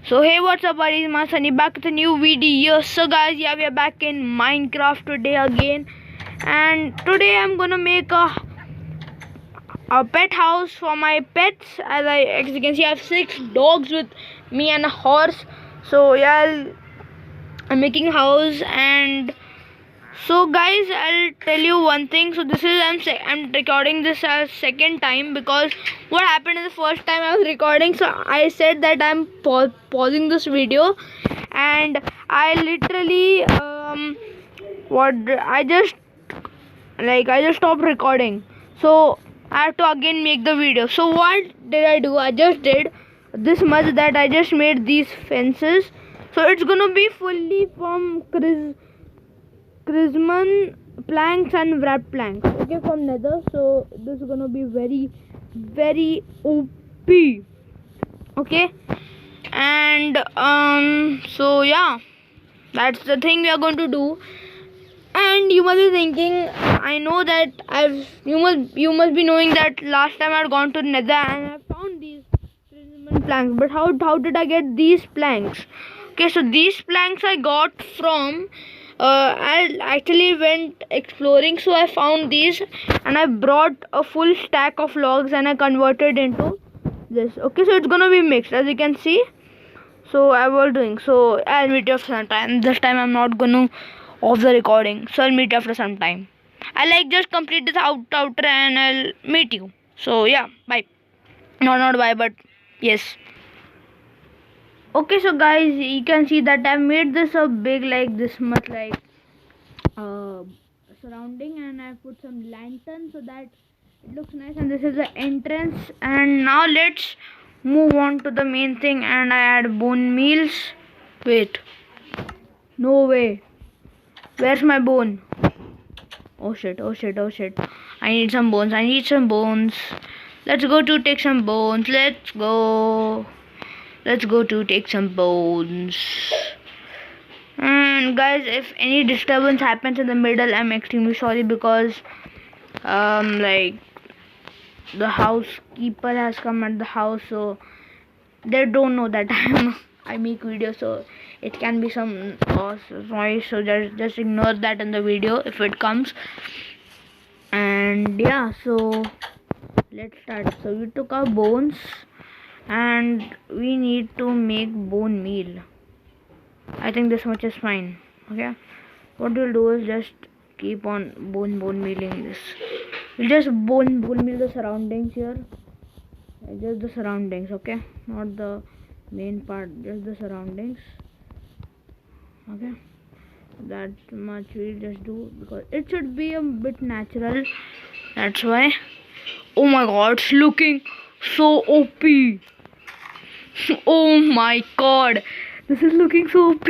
So hey, what's up buddies, my Sunny back with a new video. So guys, yeah, we are back in Minecraft today again, and today I'm gonna make a pet house for my pets. As you can see, I have 6 dogs with me and a horse. So yeah, I'm making a house. And so guys, I'll tell you one thing. So this is I'm recording this as second time, because what happened is the first time I was recording, so I said that I'm pausing this video, and I literally I just stopped recording. So I have to again make the video. So what did I do? I just did this much, that I just made these fences. So it's gonna be fully from Chrisman planks and wrap planks, okay, from nether. So this is gonna be very OP, okay. And so yeah, that's the thing we are going to do. And you must be thinking, I know that you must be knowing that last time I had gone to nether and I found these Chrisman planks, but how did I get these planks? Okay, so these planks I got from I actually went exploring, so I found these and I brought a full stack of logs and I converted into this. Okay, so it's gonna be mixed, as you can see. So I was doing, so I'll meet you after some time. This time I'm not gonna off the recording, so I'll meet you after some time. I just complete this outer and I'll meet you. So yeah, bye. No, not bye, but yes. Okay, so guys, you can see that I made this a big, like this much, like surrounding, and I put some lanterns so that it looks nice. And this is the entrance. And now let's move on to the main thing. And I add bone meals. Wait, no way. Where's my bone? Oh shit. I need some bones. Let's go to take some bones. Let's go to take some bones. And guys, if any disturbance happens in the middle, I'm extremely sorry, because like the housekeeper has come at the house, so they don't know that I make videos, so it can be some noise. So just ignore that in the video if it comes. And yeah, so let's start. So we took our bones and we need to make bone meal. I think this much is fine. Okay, what we'll do is just keep on bone mealing this. We'll just bone meal the surroundings here. Just the surroundings, okay, not the main part, just the surroundings. Okay, that much we'll just do, because it should be a bit natural. That's why. Oh my god, it's looking so OP. Oh my god, this is looking so OP.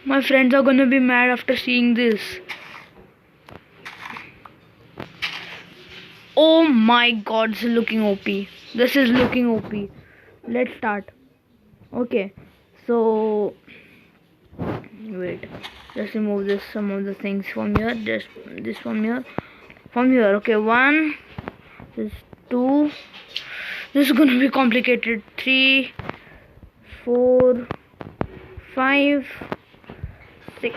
My friends are gonna be mad after seeing this. Oh my god, this is looking OP. Let's start. Okay, so wait, just remove some of the things from here. Just this from here. Okay, 1, this 2. This is gonna be complicated. 3, 4, 5, 6.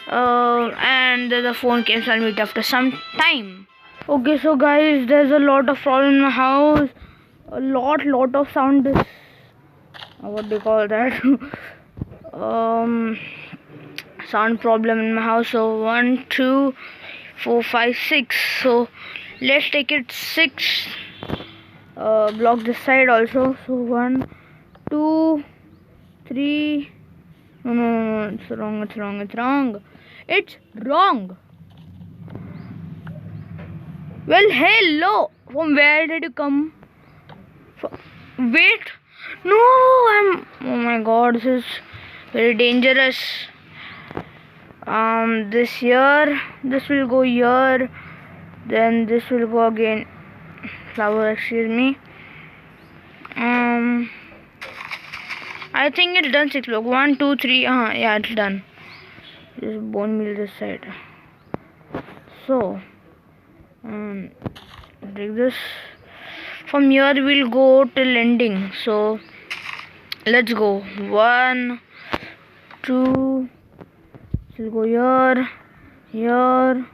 And the phone came, so I'll meet after some time. Okay, so guys, there's a lot of problem in my house. A lot of sound. What do you call that? Sound problem in my house. So 1, 2, 4, 5, 6. So let's take it 6. Block this side also. So 1, 2, 3. No, it's wrong. It's wrong. Well, hello. From where did you come? Wait. No, oh my god, this is very dangerous. This here, this will go here, then this will go again. Flower, excuse me. I think it's done. 6 block. 1, 2, 3. Yeah, it's done. Just bone meal this side. So take this. From here we'll go till ending. So Let's go. 1, 2. We'll go here, here.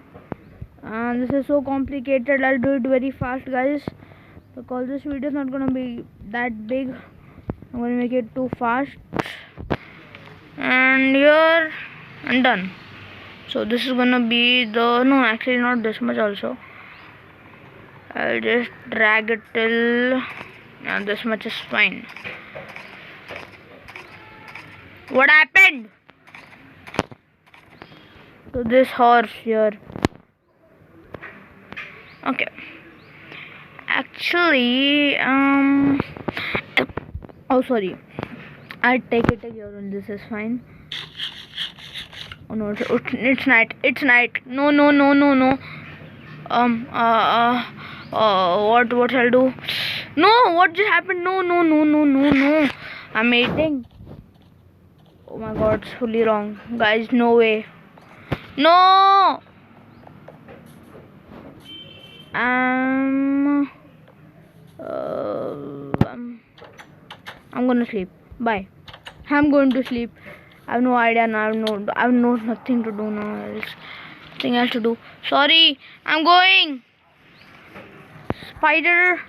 And this is so complicated. I'll do it very fast, guys, because this video is not gonna be that big. I'm gonna make it too fast. And here, and done. So this is gonna be the, no, actually not this much also. I'll just drag it till, and this much is fine. What happened to this horse here? Okay. Actually, oh sorry, I take it again. This is fine. Oh no, it's night. It's night. No. What shall I do? No, what just happened? No. I'm eating. Oh my god, it's fully wrong, guys. No way. No. I'm gonna sleep. Bye. I'm going to sleep. I have no idea now. I have nothing to do now. Nothing else to do. Sorry, I'm going. Spider.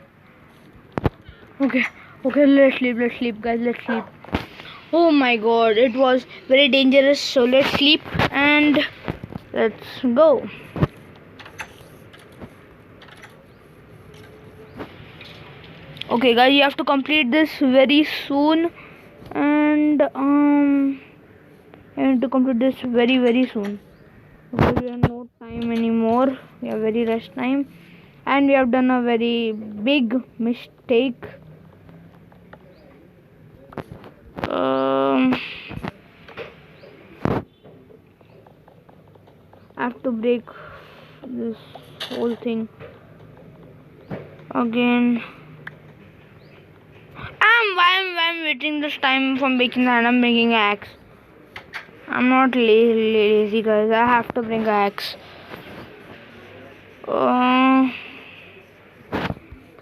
Okay. Let's sleep, guys. Let's sleep. Oh my god, it was very dangerous. So let's sleep and let's go. Okay, guys, you have to complete this very soon, and I have to complete this very soon because we have no time anymore. We have very less time, and we have done a very big mistake. I have to break this whole thing again. Why I'm waiting this time for making that. I'm making an axe. I'm not lazy, guys. I have to bring an axe.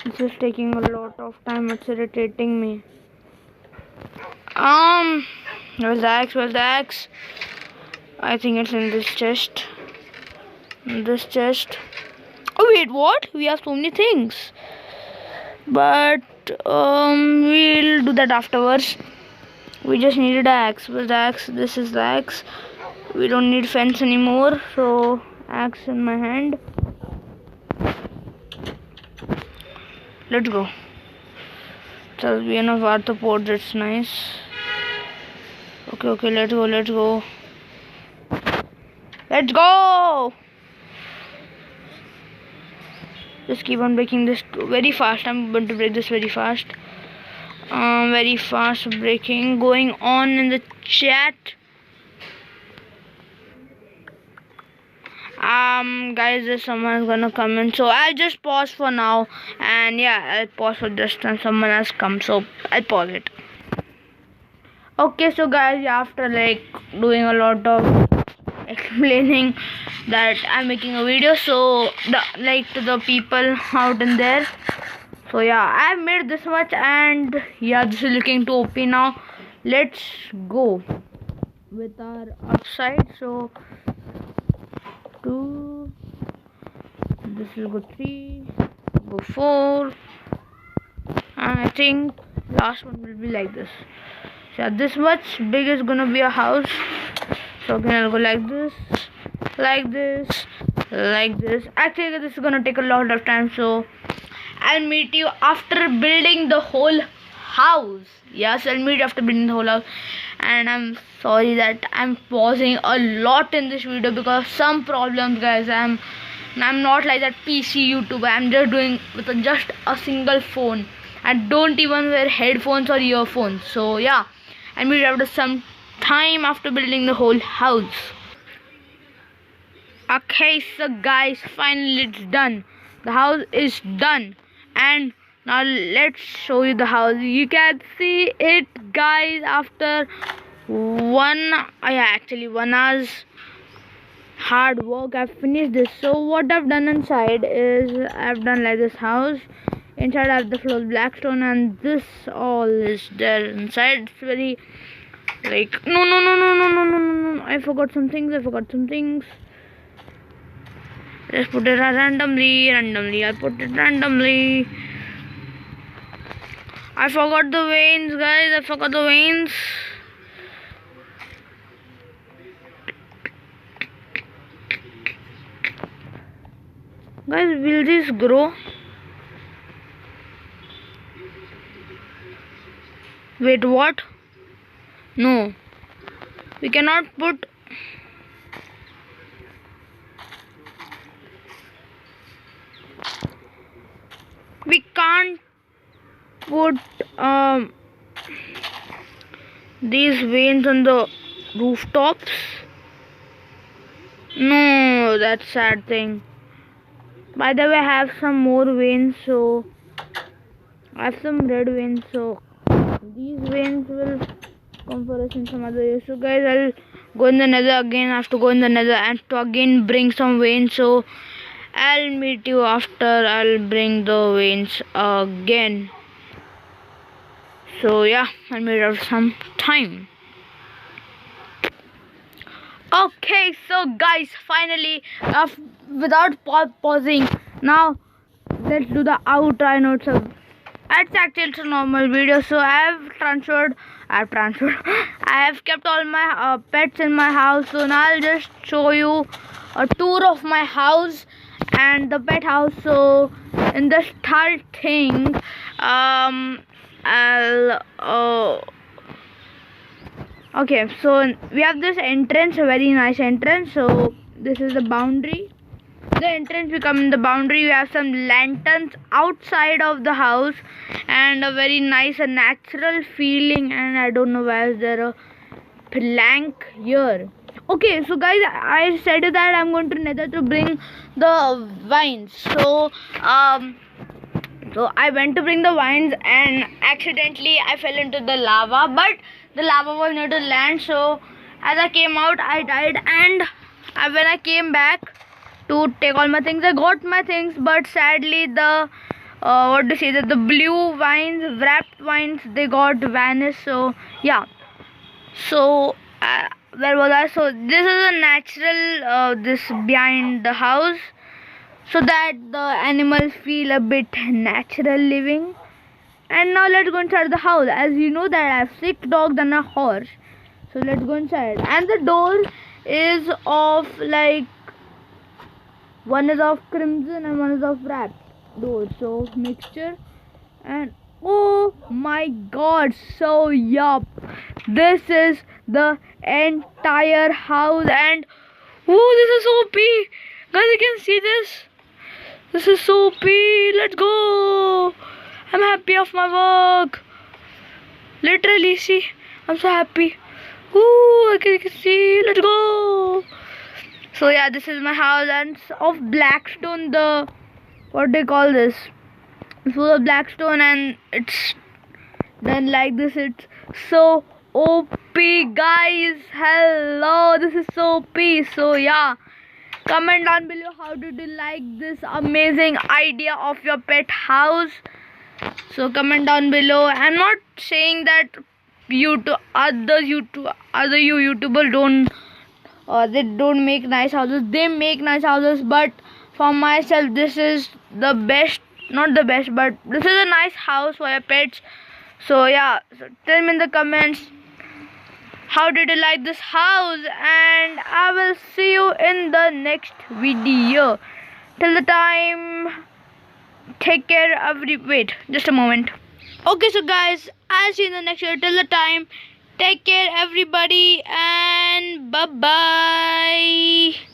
This is taking a lot of time. It's irritating me. Where's the axe? I think it's in this chest. Oh wait, what? We have so many things. But we'll do that afterwards. We just needed an axe. Where's the axe? This is the axe. We don't need fence anymore, so axe in my hand. Let's go. There'll be enough arthropods. It's nice. Okay, let's go. Just keep on breaking this very fast. I'm going to break this very fast. Very fast breaking going on in the chat. Guys, there's someone gonna come in, so I'll just pause for now. And yeah, I'll pause for just time someone else comes, so I'll pause it. Okay, so guys, after like doing a lot of explaining that I'm making a video, so to the people out in there, so yeah, I've made this much, and yeah, this is looking too OP now. Let's go with our upside. So 2, this will go 3, go 4, and I think last one will be like this. So this much big is gonna be a house. So again, I'll go like this. Actually, this is gonna take a lot of time, so I'll meet you after building the whole house. Yes, I'll meet you after building the whole house. And I'm sorry that I'm pausing a lot in this video because some problems, guys. I'm not like that PC YouTuber. I'm just doing with just a single phone. I don't even wear headphones or earphones. So yeah, I'll meet you after some time after building the whole house. Okay, so guys, finally it's done. The house is done, and now let's show you the house. You can see it, guys, after 1 hour's hard work. I've finished this. So what I've done inside is I've done like this house Inside I have the floor blackstone, and this all is there inside. It's very like no. I forgot some things. Let's put it randomly. I put it randomly. I forgot the veins, guys. Guys, will this grow? Wait, what? No. We cannot put... We can't put these veins on the rooftops. No, that's sad thing. By the way, I have some more veins, so I have some red veins, so these veins will come for us in some other use. So guys, I'll go in the nether again. I have to go in the nether and to again bring some veins. So I'll meet you after I'll bring the veins again. So yeah, I'll meet you after some time. Okay, so guys, finally, without pausing, now let's do the outro. I know it's actually a normal video, so I have kept all my pets in my house. So now I'll just show you a tour of my house and the pet house. So in the start thing, okay, so we have this entrance, a very nice entrance. So this is the boundary. The entrance we come in the boundary. We have some lanterns outside of the house and a very nice and natural feeling. And I don't know why is there a plank here. Okay, so guys, I said that I'm going to nether to bring the vines. So I went to bring the vines and accidentally I fell into the lava, but the lava was near to land. So as I came out, I died, and when I came back to take all my things, I got my things, but sadly the the blue vines, wrapped vines, they got vanished. So yeah, so where was I? So this is a natural this behind the house, so that the animals feel a bit natural living. And now let's go inside the house. As you know that I have 6 dogs and a horse. So let's go inside. And the door is of like, one is of crimson and one is of wrapped door. So mixture. And oh my god, so yup. This is the entire house, and oh, this is so OP. Guys, you can see this. This is so OP. Let's go. I'm happy of my work. Literally, see, I'm so happy. Ooh, I can see. Let's go. So yeah, this is my house, and of blackstone. The what they call this? So the blackstone, and it's done like this. It's so OP, guys. Hello, this is so OP. So yeah, comment down below how did you like this amazing idea of your pet house. So comment down below. I'm not saying that other YouTubers don't they don't make nice houses. They make nice houses, but for myself, this is the best. Not the best, but this is a nice house for your pets. So yeah, so tell me in the comments how did you like this house, and I will see you in the next video. Till the time, take care. Wait, just a moment. Okay, so guys, I'll see you in the next video. Till the time, take care everybody, and bye bye.